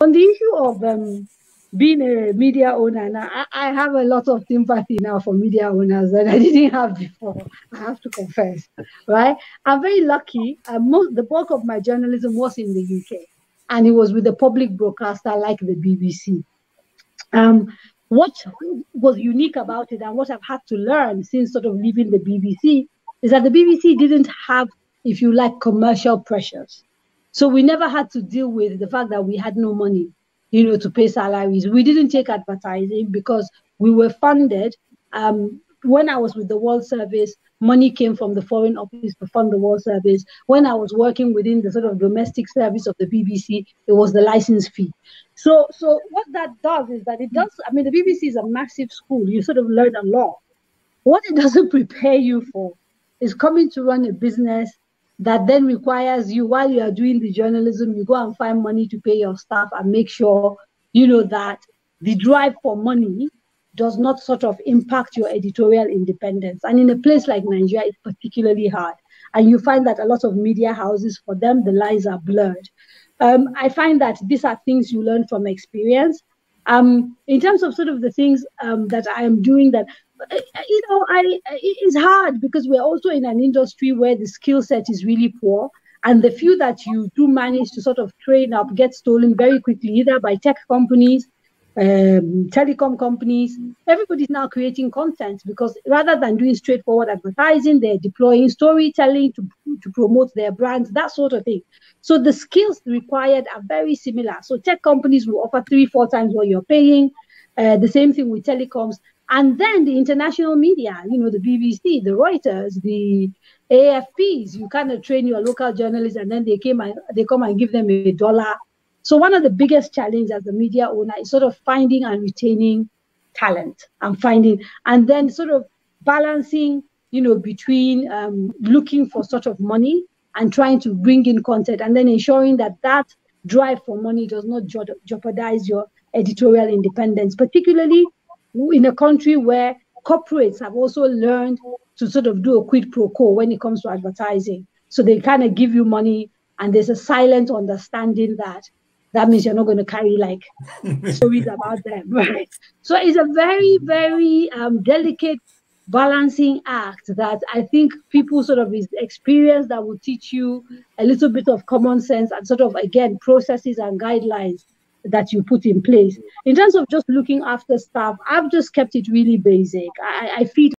On the issue of being a media owner, now I have a lot of sympathy now for media owners that I didn't have before. I have to confess, right? I'm very lucky. The bulk of my journalism was in the UK, and it was with a public broadcaster like the BBC. What was unique about it, and what I've had to learn since sort of leaving the BBC, is that the BBC didn't have, if you like, commercial pressures. So we never had to deal with the fact that we had no money, to pay salaries. We didn't take advertising because we were funded. When I was with the World Service, money came from the Foreign Office to fund the World Service. When I was working within the sort of domestic service of the BBC, it was the license fee. So what that does is that it does, I mean, the BBC is a massive school. You sort of learn a lot. What it doesn't prepare you for is coming to run a business that then requires you, while you are doing the journalism, you go and find money to pay your staff and make sure, that the drive for money does not sort of impact your editorial independence. And in a place like Nigeria, it's particularly hard. And you find that a lot of media houses, for them, the lines are blurred. I find that these are things you learn from experience. In terms of sort of the things that I am doing, that it's hard because we're also in an industry where the skill set is really poor, and the few that you do manage to sort of train up get stolen very quickly, either by tech companies, telecom companies. Everybody's now creating content because rather than doing straightforward advertising, they're deploying storytelling to promote their brands, that sort of thing. So the skills required are very similar. So tech companies will offer 3-4 times what you're paying. The same thing with telecoms. And then the international media, the BBC, the Reuters, the AFPs, you kind of train your local journalists and then they come and give them $1. So one of the biggest challenges as a media owner is sort of finding and retaining talent and then sort of balancing, between looking for sort of money and trying to bring in content, and then ensuring that drive for money does not jeopardize your editorial independence, particularly in a country where corporates have also learned to sort of do a quid pro quo when it comes to advertising. So they kind of give you money, and there's a silent understanding that means you're not going to carry like stories about them, right? So it's a very, very delicate balancing act that I think people sort of experience that will teach you a little bit of common sense and sort of, again, processes and guidelines that you put in place. In terms of just looking after staff, I've just kept it really basic. I feed